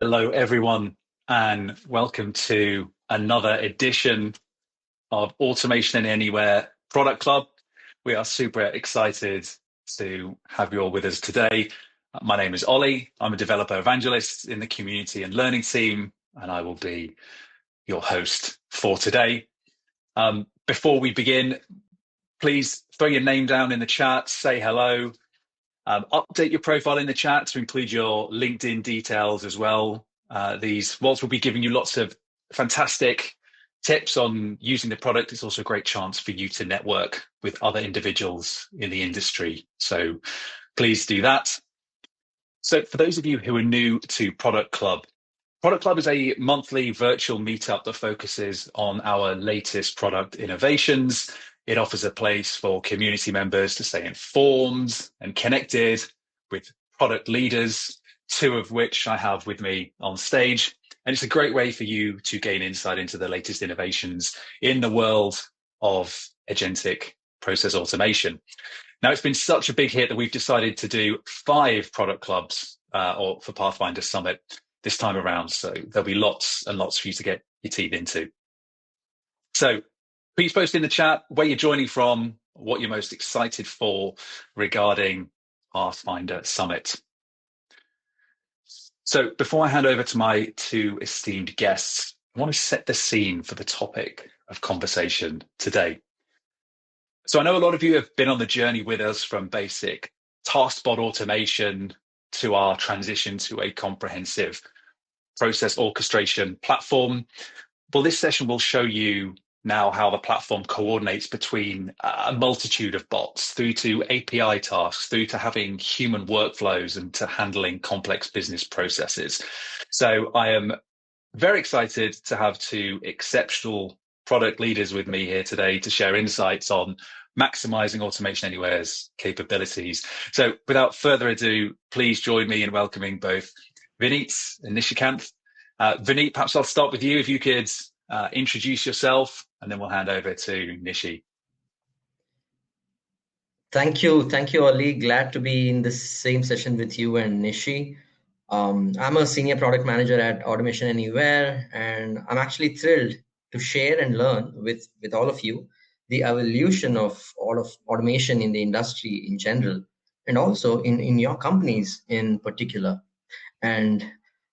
Hello, everyone, and welcome to another edition of Automation Anywhere Product Club. We are super excited to have you all with us today. My name is Ollie. I'm a developer evangelist in the community and learning team, and I will be your host for today. Before we begin, please throw your name down in the chat, say hello, update your profile in the chat to include your LinkedIn details as well. Whilst we'll be giving you lots of fantastic tips on using the product, it's also a great chance for you to network with other individuals in the industry. So please do that. So for those of you who are new to Product Club is a monthly virtual meetup that focuses on our latest product innovations. It offers a place for community members to stay informed and connected with product leaders, two of which I have with me on stage. And it's a great way for you to gain insight into the latest innovations in the world of agentic process automation. Now, it's been such a big hit that we've decided to do 5 product clubs for Pathfinder Summit this time around. So there'll be lots and lots for you to get your teeth into. So please post in the chat where you're joining from, what you're most excited for regarding Pathfinder Summit. So before I hand over to my 2 esteemed guests, I want to set the scene for the topic of conversation today. So I know a lot of you have been on the journey with us from basic taskbot automation to our transition to a comprehensive process orchestration platform. Well, this session will show you now how the platform coordinates between a multitude of bots, through to API tasks, through to having human workflows and to handling complex business processes. So I am very excited to have 2 exceptional product leaders with me here today to share insights on maximizing Automation Anywhere's capabilities. So without further ado, please join me in welcoming both Vineet and Nishikant. Vineet, perhaps I'll start with you. If you could introduce yourself, and then we'll hand over to Nishi. Thank you, Ollie. Glad to be in this same session with you and Nishi. I'm a senior product manager at Automation Anywhere, and I'm actually thrilled to share and learn with all of you the evolution of all of automation in the industry in general, and also in your companies in particular. And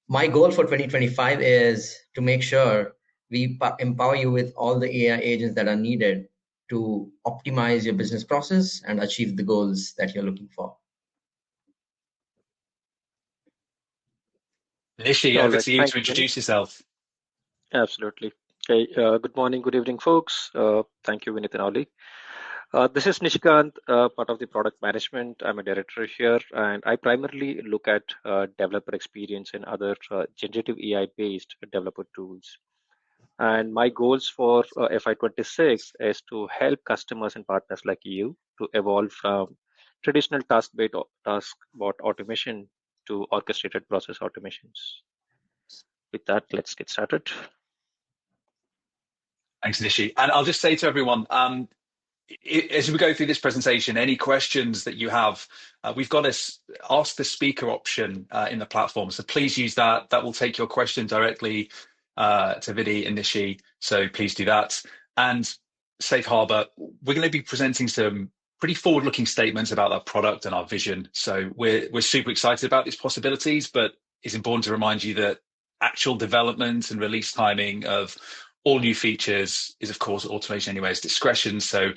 my goal for 2025 is to make sure we empower you with all the AI agents that are needed to optimize your business process and achieve the goals that you're looking for. Nishi, over to you to introduce yourself. Absolutely. Okay. Good morning, good evening, folks. Thank you, Vineet and Ollie. This is Nishikant, part of the product management. I'm a director here, and I primarily look at developer experience and other generative AI-based developer tools. And my goals for FY26 is to help customers and partners like you to evolve from traditional task-bot automation to orchestrated process automations. With that, let's get started. Thanks, Nishi. And I'll just say to everyone, as we go through this presentation, any questions that you have, we've got a ask the speaker option in the platform. So please use that. That will take your question directly to Vidi and Nishi. So please do that. And safe harbor, we're going to be presenting some pretty forward-looking statements about our product and our vision. So we're super excited about these possibilities, but it's important to remind you that actual development and release timing of all new features is, of course, Automation Anywhere's discretion. So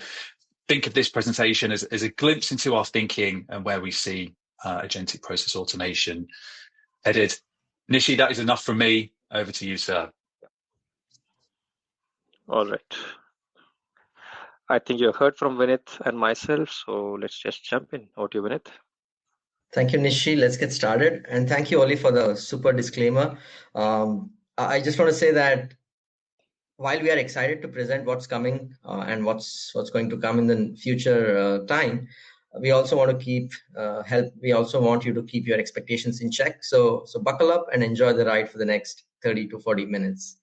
think of this presentation as a glimpse into our thinking and where we see agentic process automation headed. Nishi, that is enough from me. Over to you, sir. All right. I think you heard from Vineet and myself, so let's just jump in. Over to you, Vineet. Thank you, Nishi. Let's get started. And thank you, Ollie, for the super disclaimer. I just want to say that while we are excited to present what's coming and what's going to come in the future time, we also want to keep We also want you to keep your expectations in check. So buckle up and enjoy the ride for the next 30 to 40 minutes.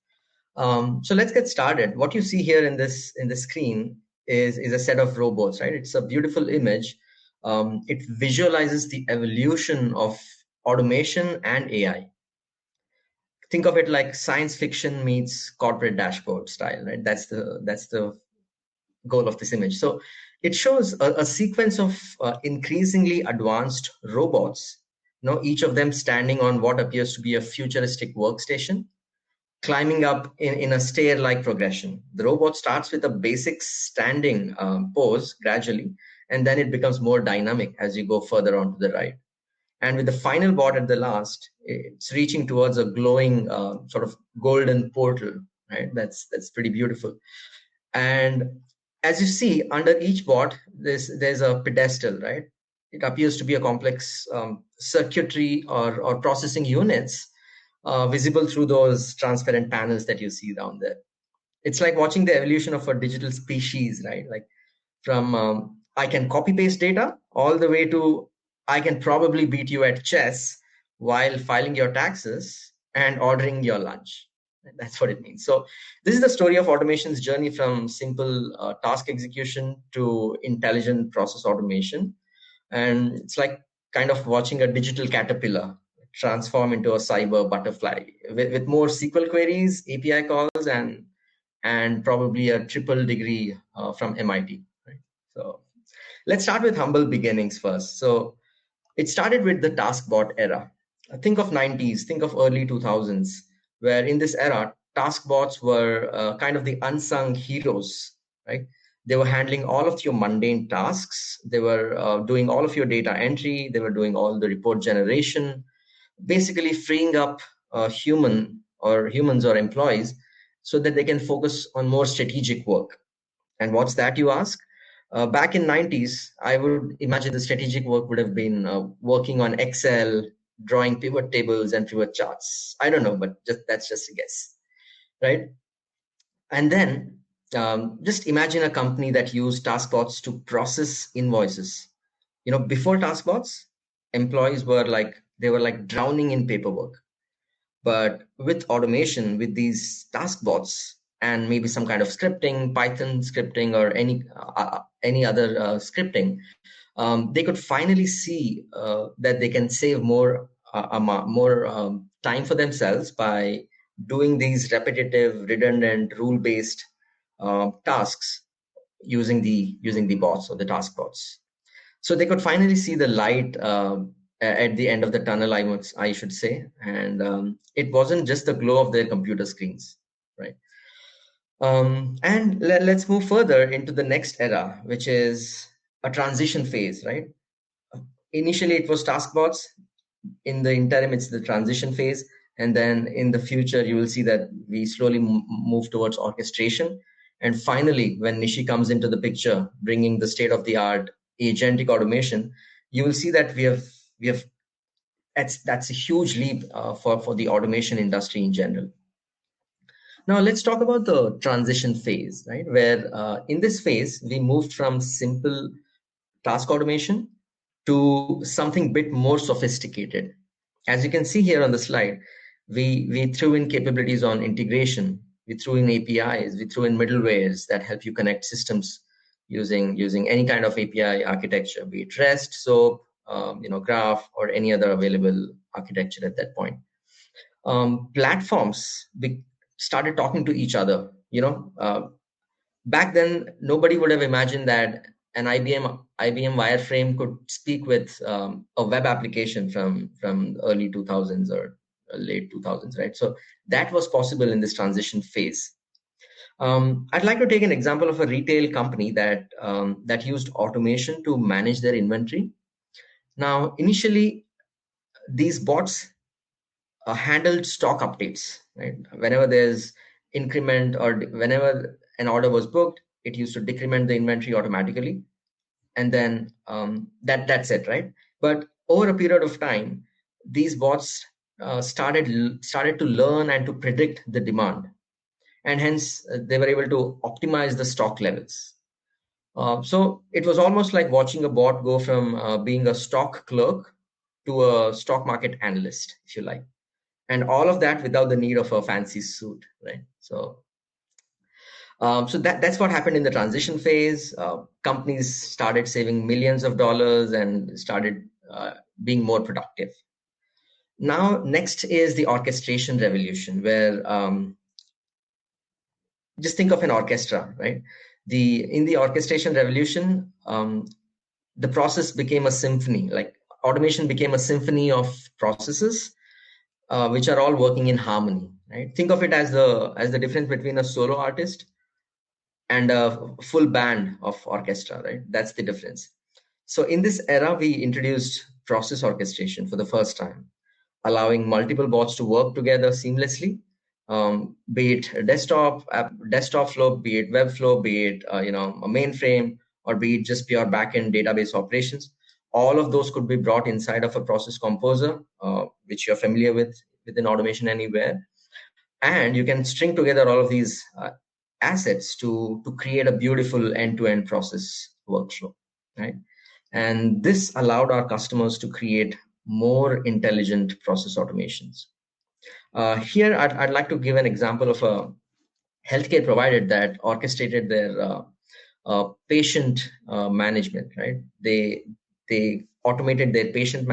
So let's get started. What you see here in this screen is a set of robots, right? It's a beautiful image. It visualizes the evolution of automation and AI. think of it like science fiction meets corporate dashboard style, right? That's the goal of this image. So it shows a sequence of increasingly advanced robots, each of them standing on what appears to be a futuristic workstation, climbing up in a stair-like progression. The robot starts with a basic standing pose gradually, and then it becomes more dynamic as you go further onto the right. And with the final bot at the last, it's reaching towards a glowing sort of golden portal, right? That's pretty beautiful. And as you see, under each bot, there's a pedestal, right? It appears to be a complex circuitry or processing units visible through those transparent panels that you see down there. It's like watching the evolution of a digital species, right? Like from I can copy paste data all the way to I can probably beat you at chess while filing your taxes and ordering your lunch. That's what it means. So this is the story of automation's journey from simple task execution to intelligent process automation. And it's like kind of watching a digital caterpillar transform into a cyber butterfly with more SQL queries, API calls, and probably a triple degree from MIT. Right? So let's start with humble beginnings first. So it started with the taskbot era. Think of 90s, think of early 2000s, where in this era, taskbots were kind of the unsung heroes, right? They were handling all of your mundane tasks. They were doing all of your data entry. They were doing all the report generation, basically freeing up humans or employees so that they can focus on more strategic work. And what's that, you ask? Back in 90s, I would imagine the strategic work would have been working on Excel, drawing pivot tables and pivot charts. I don't know, but that's just a guess, right? And then just imagine a company that used taskbots to process invoices. Before taskbots, employees were like drowning in paperwork. But with automation, with these task bots and maybe some kind of scripting, Python scripting or any other scripting, they could finally see that they can save more time for themselves by doing these repetitive, redundant, rule-based tasks using the bots or the task bots. So they could finally see the light at the end of the tunnel, I should say. And it wasn't just the glow of their computer screens, right? And let's move further into the next era, which is a transition phase, right? Initially, it was taskbots. In the interim, it's the transition phase. And then in the future, you will see that we slowly move towards orchestration. And finally, when Nishi comes into the picture, bringing the state-of-the-art agentic automation, you will see that we have that's a huge leap for the automation industry in general. Now let's talk about the transition phase, right? Where in this phase we moved from simple task automation to something bit more sophisticated. As you can see here on the slide, we threw in capabilities on integration, we threw in APIs, we threw in middlewares that help you connect systems using any kind of API architecture, be it REST, SOAP, Graph, or any other available architecture at that point. Platforms started talking to each other. Back then, nobody would have imagined that an IBM wireframe could speak with a web application from the early 2000s or late 2000s, right? So that was possible in this transition phase. I'd like to take an example of a retail company that used automation to manage their inventory. Now, initially, these bots handled stock updates, right? Whenever there's increment or whenever an order was booked, it used to decrement the inventory automatically. And then that's it, right? But over a period of time, these bots started to learn and to predict the demand. And hence, they were able to optimize the stock levels. So it was almost like watching a bot go from being a stock clerk to a stock market analyst, if you like. And all of that without the need of a fancy suit, right? So that's what happened in the transition phase. Companies started saving millions of dollars and started being more productive. Now, next is the orchestration revolution, where just think of an orchestra, right? In the orchestration revolution, the process became a symphony. Like automation became a symphony of processes, which are all working in harmony. Right? Think of it as the difference between a solo artist and a full band of orchestra. Right? That's the difference. So in this era, we introduced process orchestration for the first time, allowing multiple bots to work together seamlessly, be it desktop flow, be it web flow, be it a mainframe, or be it just pure backend database operations. All of those could be brought inside of a process composer, which you're familiar with within Automation Anywhere, and you can string together all of these assets to create a beautiful end-to-end process workflow, right? And this allowed our customers to create more intelligent process automations. Here, I'd like to give an example of a healthcare provider that orchestrated their patient management. Right? They automated their patient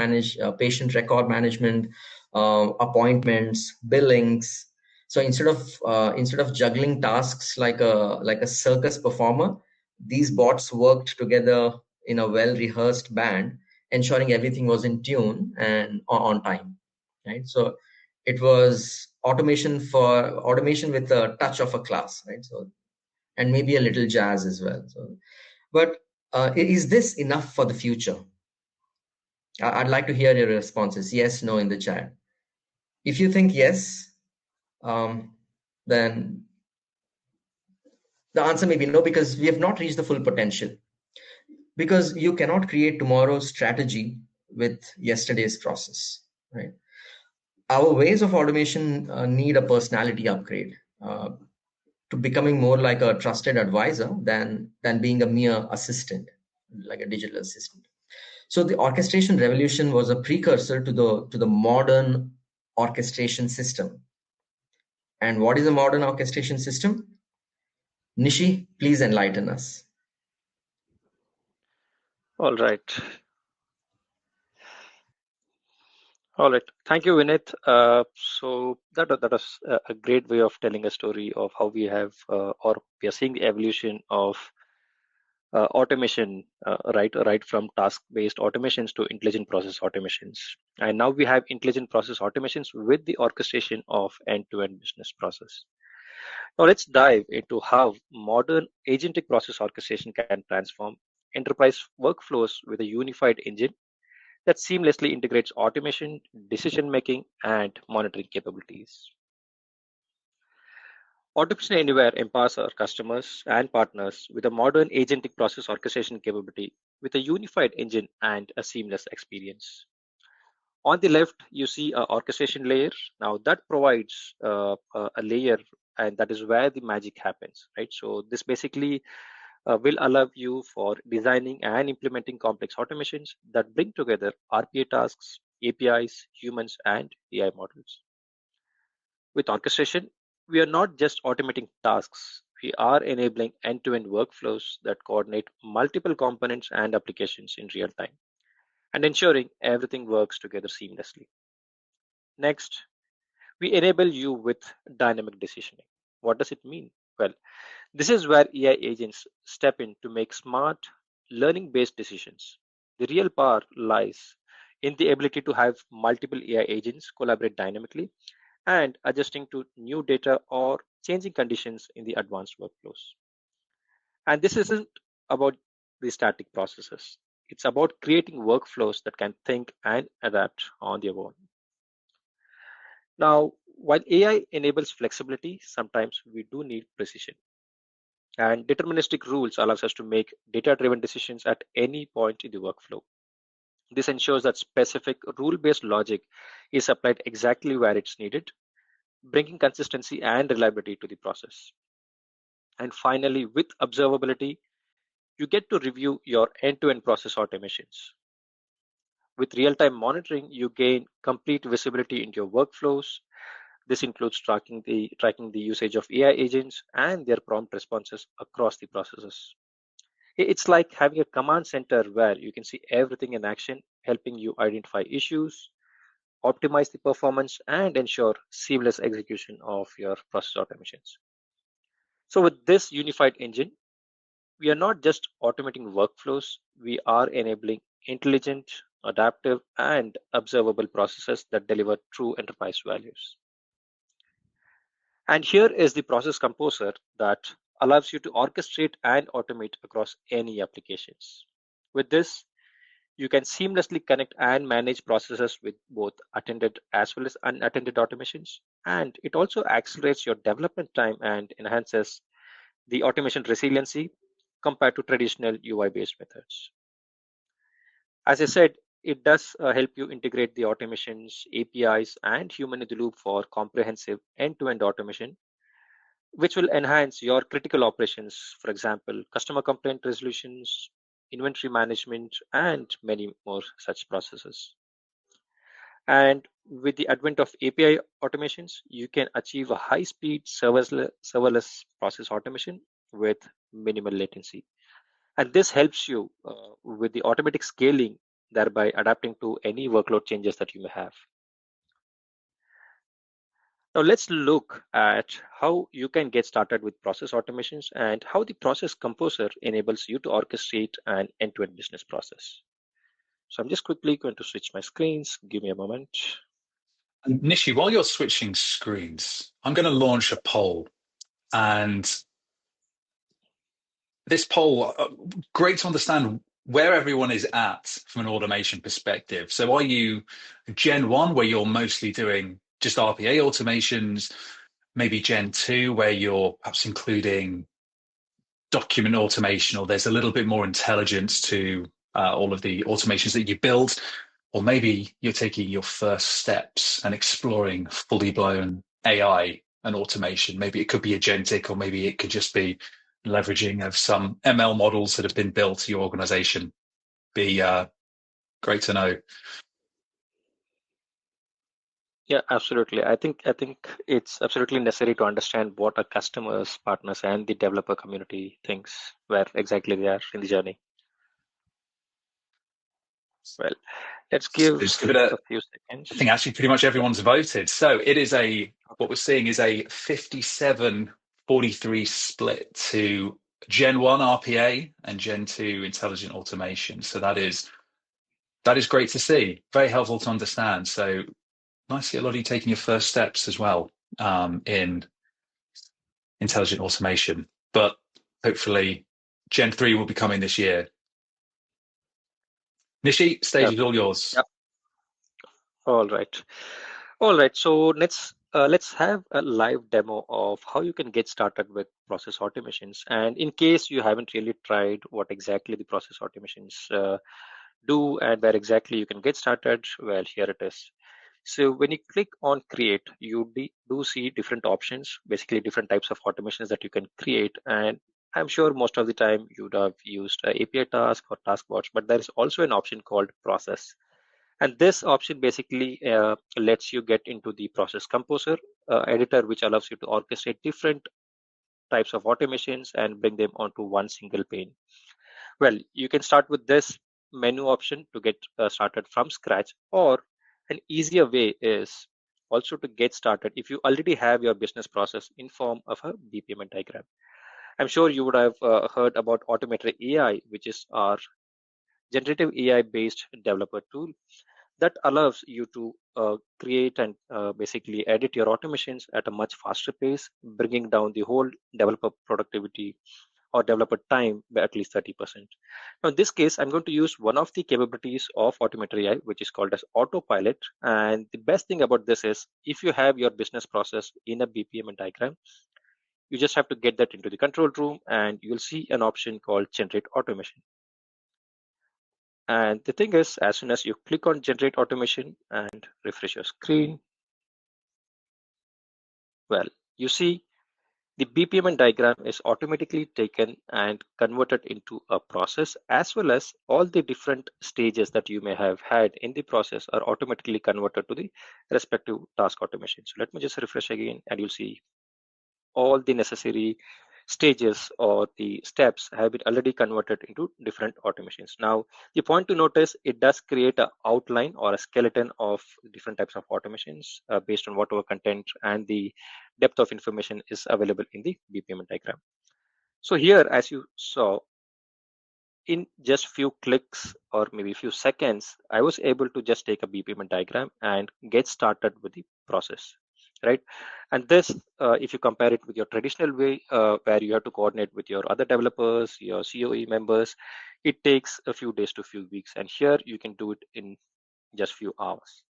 record management, appointments, billings. So instead of juggling tasks like a circus performer, these bots worked together in a well rehearsed band, ensuring everything was in tune and on time. Right? So it was automation with a touch of a class, right? So, and maybe a little jazz as well. So, but is this enough for the future? I'd like to hear your responses. Yes, no, in the chat. If you think yes, then the answer may be no, because we have not reached the full potential. Because you cannot create tomorrow's strategy with yesterday's process, right? Our ways of automation need a personality upgrade. To becoming more like a trusted advisor than being a mere assistant, like a digital assistant. So the orchestration revolution was a precursor to the modern orchestration system. And what is a modern orchestration system? Nishi, please enlighten us. All right. All right. Thank you, Vinith. So that was a great way of telling a story of how we have, or we are seeing the evolution of automation, right from task-based automations to intelligent process automations. And now we have intelligent process automations with the orchestration of end-to-end business process. Now let's dive into how modern agentic process orchestration can transform enterprise workflows with a unified engine that seamlessly integrates automation, decision making, and monitoring capabilities. Automation Anywhere empowers our customers and partners with a modern agentic process orchestration capability with a unified engine and a seamless experience. On the left, you see an orchestration layer. Now that provides a layer, and that is where the magic happens, right? So this basically will allow you for designing and implementing complex automations that bring together RPA tasks, APIs, humans, and AI models. With orchestration, we are not just automating tasks, we are enabling end-to-end workflows that coordinate multiple components and applications in real time and ensuring everything works together seamlessly. Next, we enable you with dynamic decisioning. What does it mean? Well, this is where AI agents step in to make smart, learning-based decisions. The real power lies in the ability to have multiple AI agents collaborate dynamically and adjusting to new data or changing conditions in the advanced workflows. And this isn't about the static processes. It's about creating workflows that can think and adapt on their own. Now, while AI enables flexibility, sometimes we do need precision. And deterministic rules allows us to make data-driven decisions at any point in the workflow. This ensures that specific rule-based logic is applied exactly where it's needed, bringing consistency and reliability to the process. And finally, with observability, you get to review your end-to-end process automations. With real-time monitoring, you gain complete visibility into your workflows. This includes tracking the usage of AI agents and their prompt responses across the processes. It's like having a command center where you can see everything in action, helping you identify issues, optimize the performance, and ensure seamless execution of your process automations. So with this unified engine, we are not just automating workflows, we are enabling intelligent, adaptive, and observable processes that deliver true enterprise values. And here is the process composer that allows you to orchestrate and automate across any applications. With this, you can seamlessly connect and manage processes with both attended as well as unattended automations. And it also accelerates your development time and enhances the automation resiliency compared to traditional UI-based methods. As I said, it does help you integrate the automations, APIs, and human in the loop for comprehensive end-to-end automation, which will enhance your critical operations, for example, customer complaint resolutions, inventory management, and many more such processes. And with the advent of API automations, you can achieve a high-speed serverless process automation with minimal latency. And this helps you with the automatic scaling, thereby adapting to any workload changes that you may have. Now let's look at how you can get started with process automations and how the process composer enables you to orchestrate an end-to-end business process. So I'm just quickly going to switch my screens. Give me a moment. And Nishi, while you're switching screens, I'm going to launch a poll. And this poll, great to understand where everyone is at from an automation perspective. So are you Gen 1, where you're mostly doing just RPA automations, maybe Gen 2, where you're perhaps including document automation, or there's a little bit more intelligence to all of the automations that you build, or maybe you're taking your first steps and exploring fully blown AI and automation. Maybe it could be agentic, or maybe it could just be leveraging of some ML models that have been built to your organization. Be great to know. Yeah, absolutely. I think it's absolutely necessary to understand what our customers, partners, and the developer community thinks, where exactly they are in the journey. Well, let's give Just give it a, a few seconds. I think actually pretty much everyone's voted. So it is what we're seeing is a 57-43 split to Gen 1 RPA and Gen 2 intelligent automation. So that is great to see. Very helpful to understand. So nice to see a lot of you taking your first steps as well in intelligent automation. But hopefully Gen 3 will be coming this year. Nishi, stage is all yours. Yep. All right. So let's have a live demo of how you can get started with process automations. And in case you haven't really tried what exactly the process automations do and where exactly you can get started, well, here it is. So when you click on create, you do see different options, basically different types of automations that you can create. And I'm sure most of the time you'd have used API task or task watch, but there is also an option called process. And this option basically lets you get into the process composer editor, which allows you to orchestrate different types of automations and bring them onto one single pane. Well, you can start with this menu option to get started from scratch, or an easier way is also to get started if you already have your business process in form of a BPMN diagram. I'm sure you would have heard about Automated AI, which is our generative AI based developer tool that allows you to create and basically edit your automations at a much faster pace, bringing down the whole developer productivity or developer time by at least 30%. Now, in this case, I'm going to use one of the capabilities of Automated AI, which is called as Autopilot. And the best thing about this is if you have your business process in a BPM and diagram, you just have to get that into the control room and you'll see an option called Generate Automation. And the thing is, as soon as you click on Generate Automation and refresh your screen, well, you see the BPMN diagram is automatically taken and converted into a process, as well as all the different stages that you may have had in the process are automatically converted to the respective task automation. So let me just refresh again and you'll see all the necessary stages or the steps have been already converted into different automations. Now, the point to notice, it does create an outline or a skeleton of different types of automations based on whatever content and the depth of information is available in the BPM diagram. So here, as you saw, in just few clicks or maybe few seconds, I was able to just take a BPM diagram and get started with the process, right? And this, if you compare it with your traditional way, where you have to coordinate with your other developers, your COE members, it takes a few days to few weeks. And here you can do it in just few hours.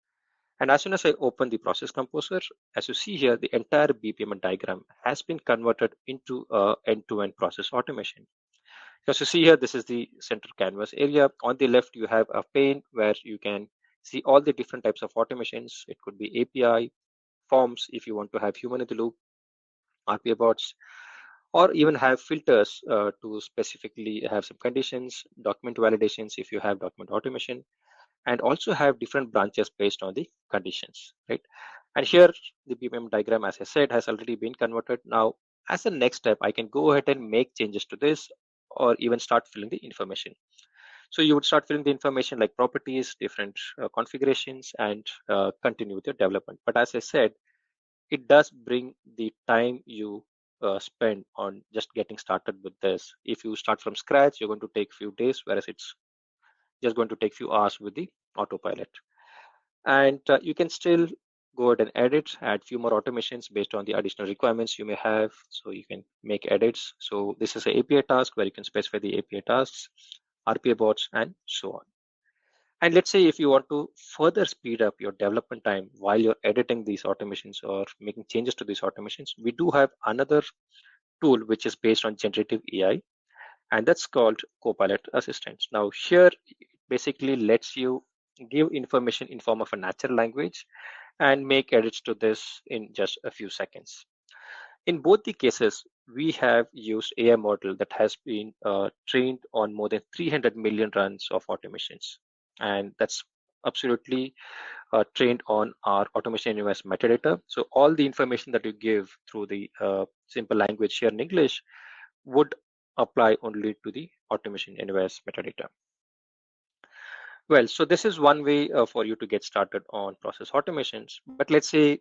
And as soon as I open the process composer, as you see here, the entire BPM diagram has been converted into a end-to-end process automation. Because you see here, this is the center canvas area. On the left, you have a pane where you can see all the different types of automations. It could be API, forms if you want to have human in the loop, RPA bots, or even have filters to specifically have some conditions, document validations if you have document automation, and also have different branches based on the conditions, right? And here, the BPM diagram, as I said, has already been converted. Now, as a next step, I can go ahead and make changes to this or even start filling the information. So you would start filling the information like properties, different configurations, and continue with your development. But as I said, it does bring the time you spend on just getting started with this. If you start from scratch, you're going to take few days, whereas it's just going to take few hours with the autopilot. And you can still go ahead and edit, add few more automations based on the additional requirements you may have. So you can make edits. So this is an API task where you can specify the API tasks, RPA bots, and so on. And let's say if you want to further speed up your development time while you're editing these automations or making changes to these automations, we do have another tool which is based on generative AI, and that's called Copilot Assistant. Now here, it basically lets you give information in form of a natural language and make edits to this in just a few seconds. In both the cases, we have used AI model that has been trained on more than 300 million runs of automations. And that's absolutely trained on our automation universe metadata. So all the information that you give through the simple language here in English would apply only to the automation universe metadata. Well, so this is one way for you to get started on process automations. But let's say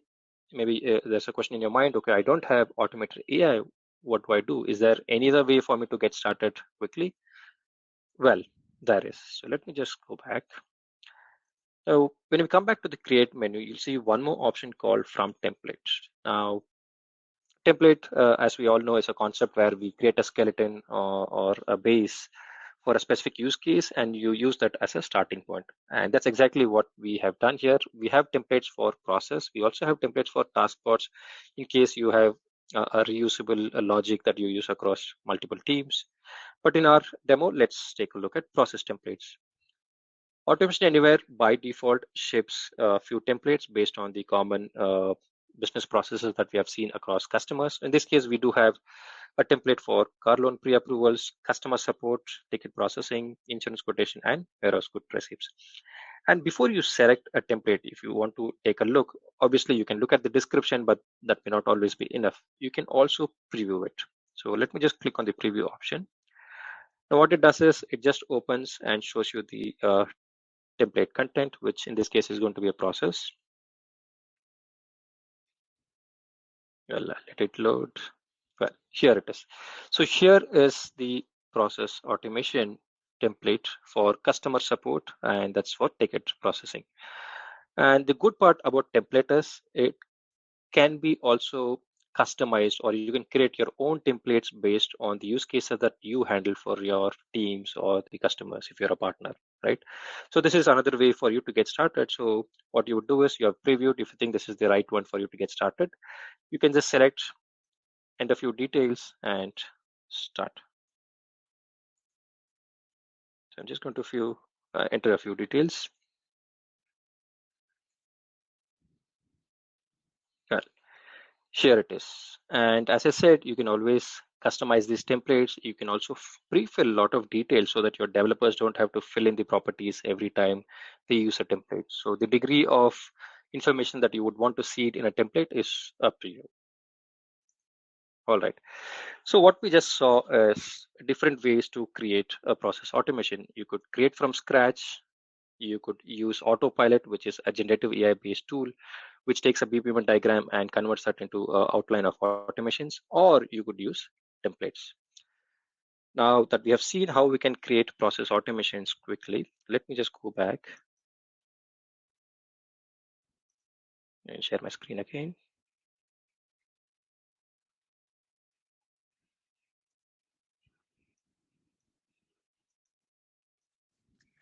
maybe there's a question in your mind, okay, I don't have automated AI. What do I do? Is there any other way for me to get started quickly? Well, there is. So let me just go back. So when we come back to the create menu, you'll see one more option called from template. Now, template, as we all know, is a concept where we create a skeleton or a base for a specific use case, and you use that as a starting point. And that's exactly what we have done here. We have templates for process. We also have templates for task bots in case you have a reusable logic that you use across multiple teams. But in our demo, let's take a look at process templates. Automation Anywhere by default ships a few templates based on the common business processes that we have seen across customers. In this case, we do have a template for car loan pre-approvals, customer support, ticket processing, insurance quotation, and warehouse good receipts. And before you select a template, if you want to take a look, obviously you can look at the description, but that may not always be enough. You can also preview it. So let me just click on the preview option. Now what it does is it just opens and shows you the template content, which in this case is going to be a process. Well, let it load. Well, here it is. So here is the process automation template for customer support, and that's for ticket processing. And the good part about template is it can be also customized, or you can create your own templates based on the use cases that you handle for your teams or the customers if you're a partner, right? So this is another way for you to get started. So what you would do is you have previewed. If you think this is the right one for you to get started, you can just select, enter a few details, and start. So I'm just going to enter a few details. Well, here it is. And as I said, you can always customize these templates. You can also pre-fill a lot of details so that your developers don't have to fill in the properties every time they use a template. So the degree of information that you would want to see it in a template is up to you. All right. So what we just saw is different ways to create a process automation. You could create from scratch. You could use Autopilot, which is a generative AI-based tool, which takes a BPMN diagram and converts that into an outline of automations, or you could use templates. Now that we have seen how we can create process automations quickly, let me just go back and share my screen again.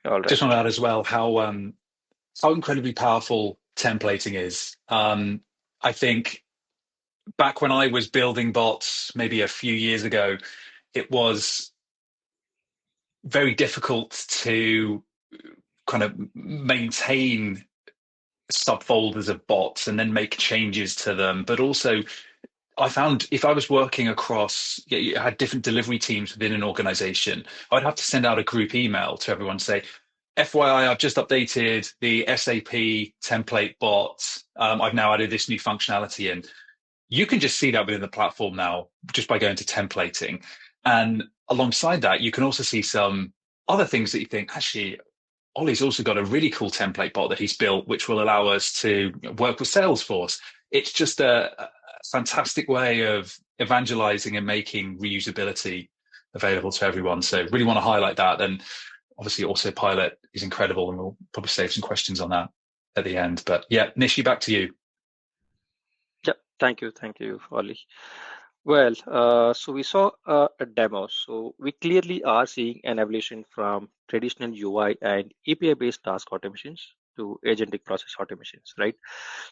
All Just right. want to add as well how incredibly powerful templating is. I think back when I was building bots, maybe a few years ago, it was very difficult to kind of maintain subfolders of bots and then make changes to them. But also, I found if I was working across, you had different delivery teams within an organization, I'd have to send out a group email to everyone, say, FYI, I've just updated the SAP template bot. I've now added this new functionality in. You can just see that within the platform now just by going to templating. And alongside that, you can also see some other things that you think, actually, Ollie's also got a really cool template bot that he's built, which will allow us to work with Salesforce. It's just a fantastic way of evangelizing and making reusability available to everyone. So really want to highlight that. And obviously Autopilot is incredible, and we'll probably save some questions on that at the end. But yeah, Nishi, back to you. Yeah, thank you, Ollie. Well, so we saw a demo. So we clearly are seeing an evolution from traditional UI and API-based task automations to agentic process automations, right?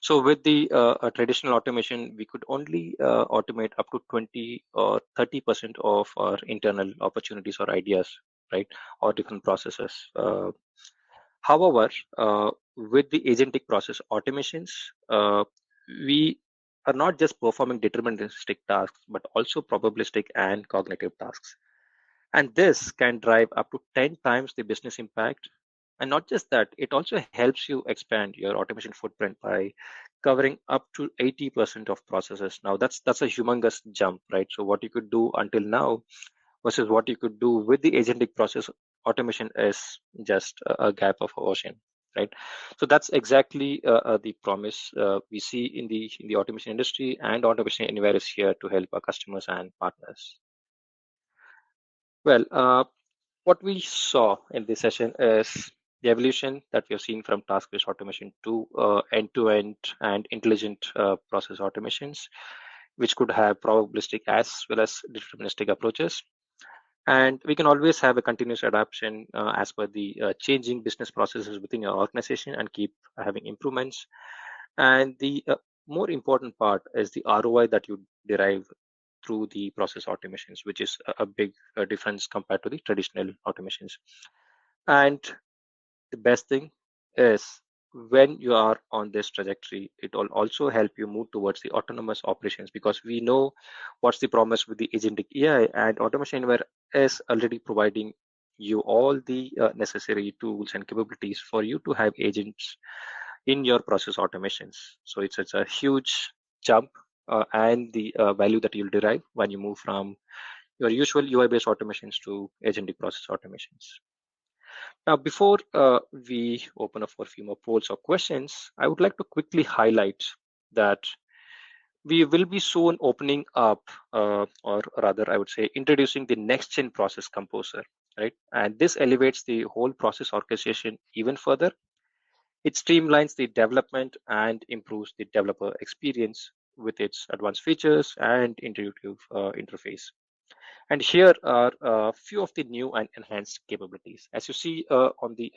So with the traditional automation, we could only automate up to 20 or 30% of our internal opportunities or ideas, right? Or different processes. However, with the agentic process automations, we are not just performing deterministic tasks, but also probabilistic and cognitive tasks. And this can drive up to 10 times the business impact. And not just that, it also helps you expand your automation footprint by covering up to 80% of processes. Now that's a humongous jump, right? So what you could do until now versus what you could do with the agentic process automation is just a gap of ocean, right? So that's exactly the promise we see in the automation industry, and Automation Anywhere is here to help our customers and partners. Well, what we saw in this session is the evolution that we have seen from task-based automation to end-to-end and intelligent process automations, which could have probabilistic as well as deterministic approaches. And we can always have a continuous adaptation as per the changing business processes within your organization and keep having improvements. And the more important part is the ROI that you derive through the process automations, which is a big difference compared to the traditional automations. And the best thing is when you are on this trajectory, it will also help you move towards the autonomous operations, because we know what's the promise with the agentic AI, and Automation Anywhere is already providing you all the necessary tools and capabilities for you to have agents in your process automations. So it's a huge jump and the value that you'll derive when you move from your usual UI-based automations to agentic process automations. Now, before we open up for a few more polls or questions, I would like to quickly highlight that we will be soon opening up, or rather, I would say, introducing the next-gen process composer, right? And this elevates the whole process orchestration even further. It streamlines the development and improves the developer experience with its advanced features and intuitive interface. And here are a few of the new and enhanced capabilities. As you see on the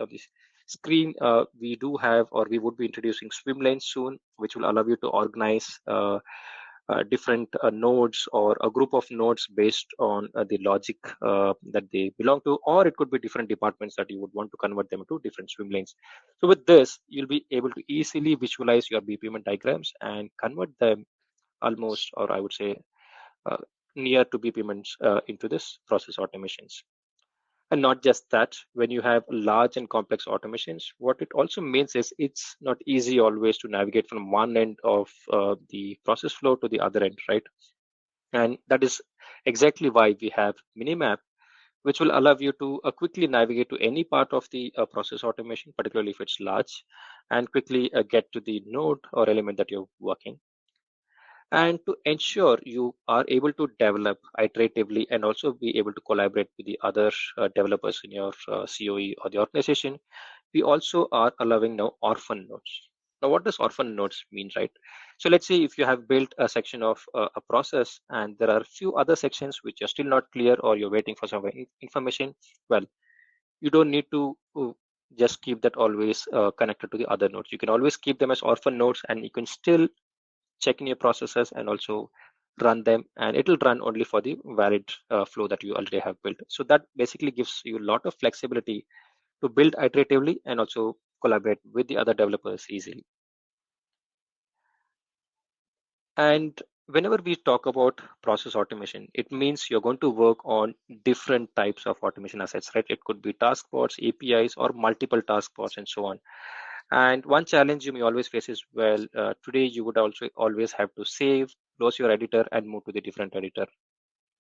screen, we do have, or we would be introducing swim lanes soon, which will allow you to organize different nodes or a group of nodes based on the logic that they belong to, or it could be different departments that you would want to convert them into different swim lanes. So with this, you'll be able to easily visualize your BPMN diagrams and convert them almost, or I would say, uh, near to BPMNs into this process automations. And not just that, when you have large and complex automations, what it also means is it's not easy always to navigate from one end of the process flow to the other end, right? And that is exactly why we have Minimap, which will allow you to quickly navigate to any part of the process automation, particularly if it's large, and quickly get to the node or element that you're working. And to ensure you are able to develop iteratively and also be able to collaborate with the other developers in your COE or the organization, we also are allowing now orphan nodes. Now, what does orphan nodes mean, right? So let's say if you have built a section of a process and there are a few other sections which are still not clear or you're waiting for some information, well, you don't need to just keep that always connected to the other nodes. You can always keep them as orphan nodes and you can still check in your processes and also run them, and it will run only for the valid flow that you already have built. So that basically gives you a lot of flexibility to build iteratively and also collaborate with the other developers easily. And whenever we talk about process automation, it means you're going to work on different types of automation assets, right? It could be task pods, APIs, or multiple task pods, and so on. And one challenge you may always face is, well, today you would also always have to save, close your editor, and move to the different editor.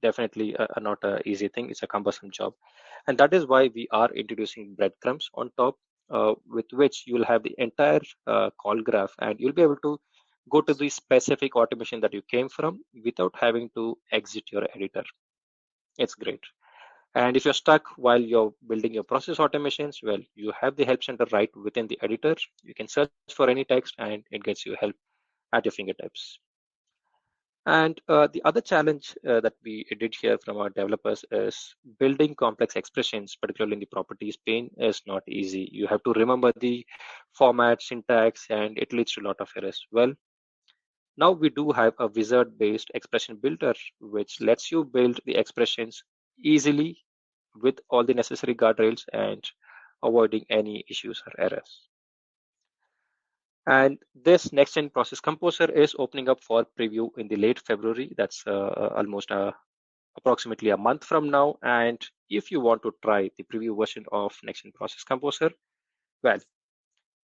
Definitely not an easy thing. It's a cumbersome job. And that is why we are introducing breadcrumbs on top, with which you'll have the entire call graph and you'll be able to go to the specific automation that you came from without having to exit your editor. It's great. And if you're stuck while you're building your process automations, well, you have the help center right within the editor. You can search for any text and it gets you help at your fingertips. And the other challenge that we did hear from our developers is building complex expressions, particularly in the properties pane, is not easy. You have to remember the format, syntax, and it leads to a lot of errors. Well, now we do have a wizard-based expression builder, which lets you build the expressions easily with all the necessary guardrails and avoiding any issues or errors. And this next-gen process composer is opening up for preview in the late February. That's almost approximately a month from now. And if you want to try the preview version of next-gen process composer, well,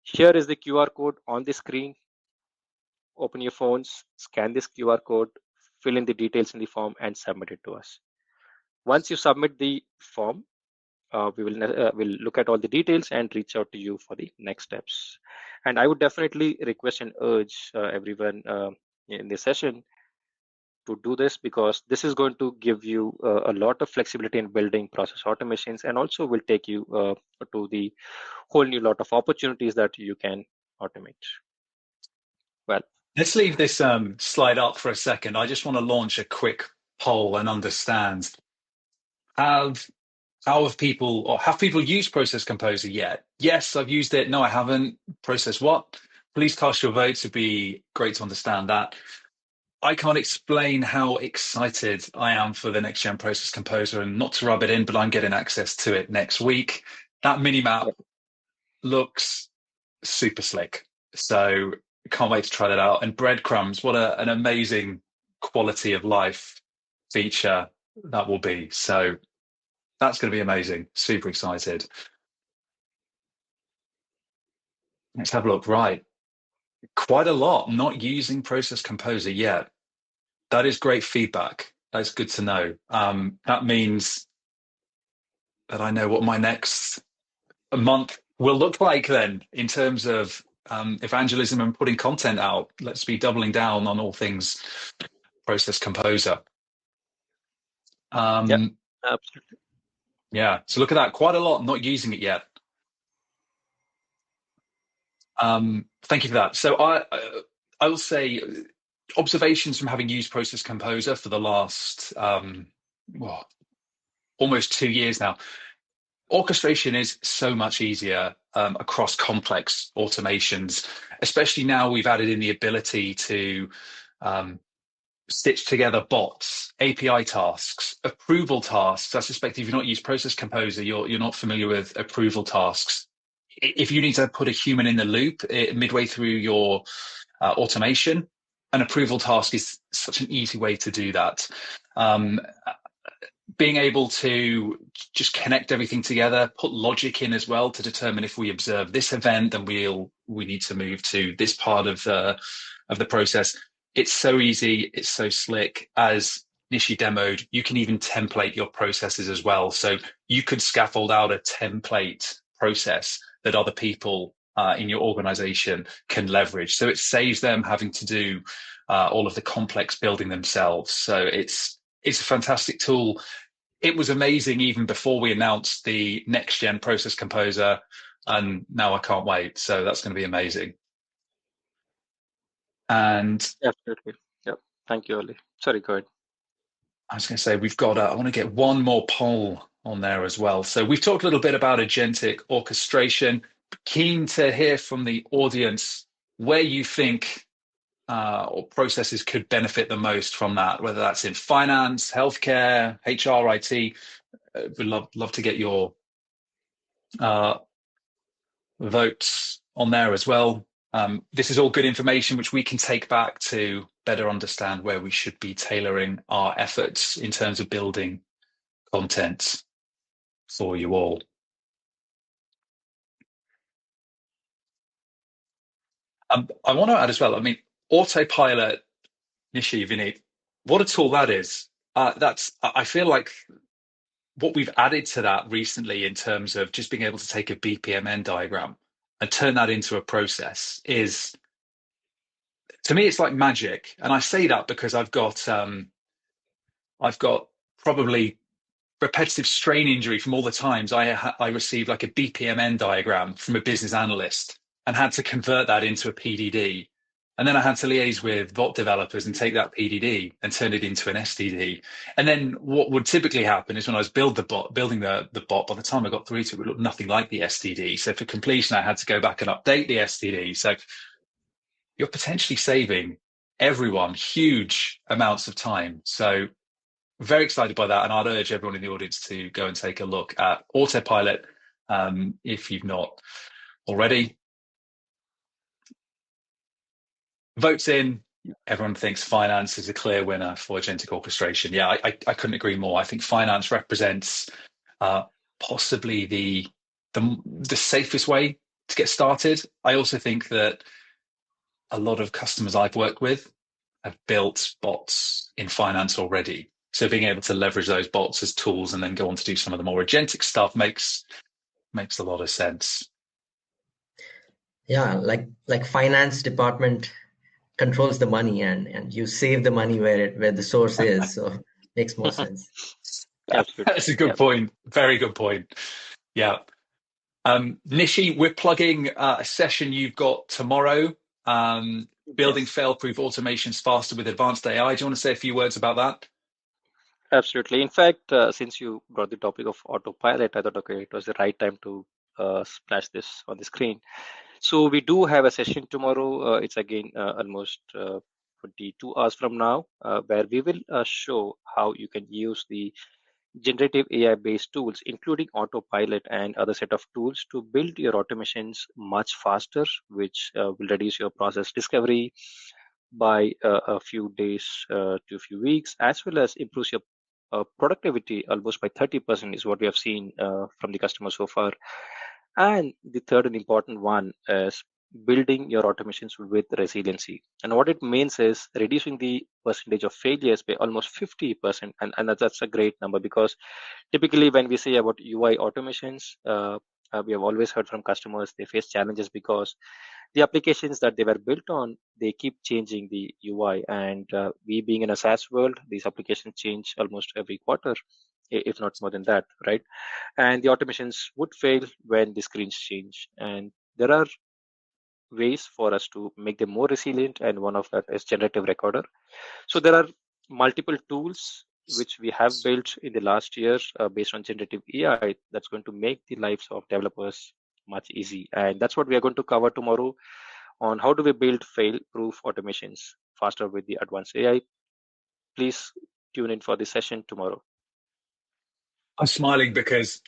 here is the QR code on the screen. Open your phones, scan this QR code, fill in the details in the form, and submit it to us. Once you submit the form, we will look at all the details and reach out to you for the next steps. And I would definitely request and urge everyone in this session to do this, because this is going to give you a lot of flexibility in building process automations and also will take you to the whole new lot of opportunities that you can automate. Well, let's leave this slide up for a second. I just want to launch a quick poll and understand, have people used Process Composer yet? Yes, I've used it. No, I haven't. Process what? Please cast your votes. It'd be great to understand that. I can't explain how excited I am for the next gen Process Composer, and not to rub it in, but I'm getting access to it next week. That mini map looks super slick. So can't wait to try that out. And breadcrumbs, what an amazing quality of life feature that will be. So that's going to be amazing. Super excited. Let's have a look. Right. Quite a lot not using Process Composer yet. That is great feedback. That's good to know. That means that I know what my next month will look like then in terms of evangelism and putting content out. Let's be doubling down on all things Process Composer. yeah, absolutely. Yeah, so look at that. Quite a lot not using it yet. Thank you for that. So I will say observations from having used Process Composer for the last almost 2 years now. Orchestration is so much easier across complex automations, especially now we've added in the ability to stitch together bots, API tasks, approval tasks. I suspect if you've not used Process Composer, you're not familiar with approval tasks. If you need to put a human in the loop midway through your automation, an approval task is such an easy way to do that. Being able to just connect everything together, put logic in as well to determine if we observe this event, then we need to move to this part of the process. It's so easy. It's so slick. As Nishi demoed, you can even template your processes as well. So you could scaffold out a template process that other people in your organization can leverage. So it saves them having to do all of the complex building themselves. So it's a fantastic tool. It was amazing even before we announced the next gen process composer, and now I can't wait. So that's going to be amazing. And Absolutely. Yeah. Thank you, Oli. Sorry, go ahead. I was going to say, I want to get one more poll on there as well. So we've talked a little bit about agentic orchestration. Keen to hear from the audience where you think or processes could benefit the most from that, whether that's in finance, healthcare, HR, IT. We'd love to get your votes on there as well. This is all good information which we can take back to better understand where we should be tailoring our efforts in terms of building content for you all. I want to add as well, I mean, autopilot, Nishi, Vineet, what a tool that is. I feel like what we've added to that recently in terms of just being able to take a BPMN diagram and turn that into a process is, to me, it's like magic. And I say that because I've got probably repetitive strain injury from all the times I received like a BPMN diagram from a business analyst and had to convert that into a PDD. And then I had to liaise with bot developers and take that PDD and turn it into an SDD. And then what would typically happen is when I was building the bot, by the time I got through to it, it looked nothing like the SDD. So for completion, I had to go back and update the SDD. So you're potentially saving everyone huge amounts of time. So very excited by that, and I'd urge everyone in the audience to go and take a look at Autopilot if you've not already. Votes in. Everyone thinks finance is a clear winner for agentic orchestration. Yeah, I couldn't agree more. I think finance represents possibly the safest way to get started. I also think that a lot of customers I've worked with have built bots in finance already. So being able to leverage those bots as tools and then go on to do some of the more agentic stuff makes a lot of sense. Yeah, like finance department controls the money, and you save the money where the source is. So makes more sense. Absolutely. That's a good point. Very good point. Yeah. Nishi, we're plugging a session you've got tomorrow. Building fail-proof automations faster with advanced AI. Do you want to say a few words about that? Absolutely. In fact, since you brought the topic of autopilot, I thought, okay, it was the right time to splash this on the screen. So we do have a session tomorrow. It's again almost 22 hours from now, where we will show how you can use the generative AI-based tools, including autopilot and other set of tools, to build your automations much faster, which will reduce your process discovery by a few days to a few weeks, as well as improves your productivity almost by 30% is what we have seen from the customers so far. And the third and important one is building your automations with resiliency. And what it means is reducing the percentage of failures by almost 50%. And that's a great number, because typically when we say about UI automations, we have always heard from customers they face challenges because the applications that they were built on, they keep changing the UI. And we being in a SaaS world, these applications change almost every quarter, if not more than that, right? And the automations would fail when the screens change. And there are ways for us to make them more resilient, and one of that is generative recorder. So there are multiple tools which we have built in the last year based on generative AI that's going to make the lives of developers much easy. And that's what we are going to cover tomorrow on how do we build fail-proof automations faster with the advanced AI. Please tune in for the session tomorrow. I'm smiling because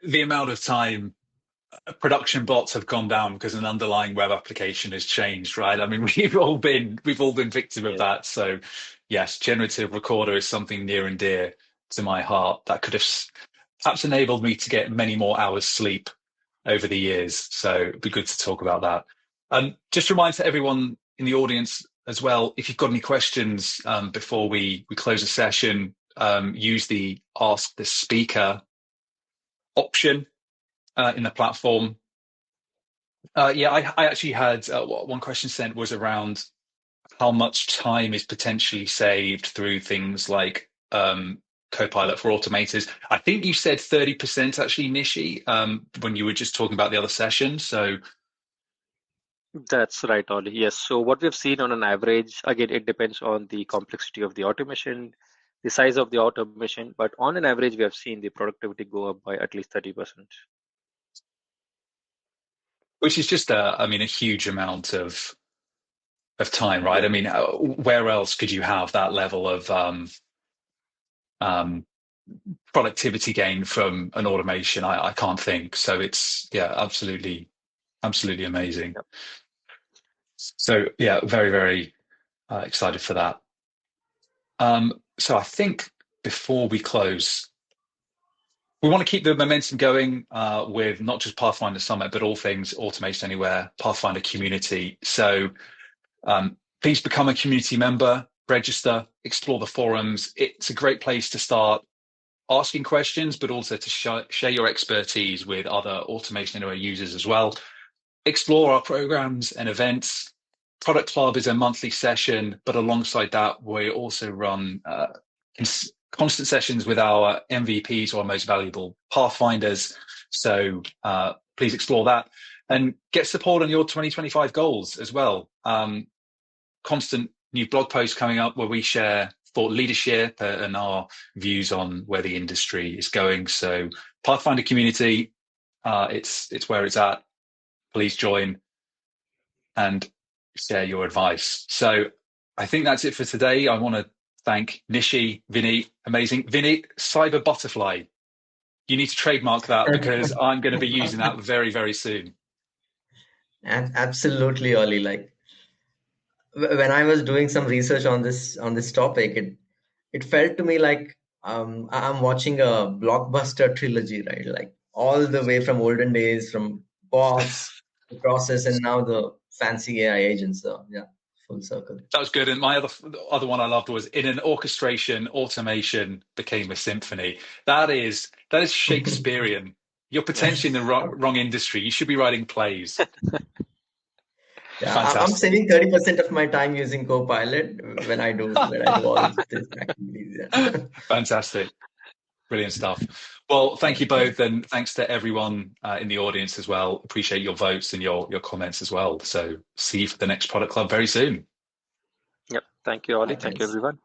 the amount of time production bots have gone down because an underlying web application has changed, right? I mean, we've all been victim of that. So yes, generative recorder is something near and dear to my heart. That could have perhaps enabled me to get many more hours sleep over the years. So it'd be good to talk about that. Just remind to everyone in the audience, as well, if you've got any questions before we close the session, use the Ask the Speaker option in the platform. Yeah, I actually had one question sent was around how much time is potentially saved through things like Copilot for automators. I think you said 30% actually, Nishi, when you were just talking about the other session. So That's right, Ollie. Yes. So what we've seen on an average, again, it depends on the complexity of the automation, the size of the automation, but on an average, we have seen the productivity go up by at least 30%. which is just I mean, a huge amount of time, right? Yeah. I mean, where else could you have that level of um, productivity gain from an automation? I can't think. So it's, yeah, absolutely amazing. Yep. So yeah, very, very excited for that. So I think before we close, we want to keep the momentum going with not just Pathfinder Summit, but all things Automation Anywhere, Pathfinder community. So please become a community member, register, explore the forums. It's a great place to start asking questions, but also to share your expertise with other Automation Anywhere users as well. Explore our programs and events. Product Club is a monthly session, but alongside that, we also run constant sessions with our MVPs, or our most valuable Pathfinders. So please explore that and get support on your 2025 goals as well. Constant new blog posts coming up where we share thought leadership and our views on where the industry is going. So Pathfinder community, it's where it's at. Please join and share your advice. So I think that's it for today. I want to thank Nishi, Vinny, amazing. Vinny, Cyber Butterfly. You need to trademark that because I'm going to be using that very, very soon. And absolutely, Ollie. Like when I was doing some research on this topic, it felt to me like I'm watching a blockbuster trilogy, right? Like all the way from olden days, from bots, the process, and now the fancy AI agents. So yeah, full circle. That was good. And my other one I loved was in an orchestration, automation became a symphony. That is Shakespearean. You're potentially in the wrong industry. You should be writing plays. Yeah, I'm Fantastic. saving 30% of my time using Copilot when I do all this activities. Yeah. Fantastic. Brilliant stuff. Well, thank you both, and thanks to everyone in the audience as well. Appreciate your votes and your comments as well. So see you for the next Product Club very soon. Yep. Thank you, Ollie. Thank you, Thanks. everyone.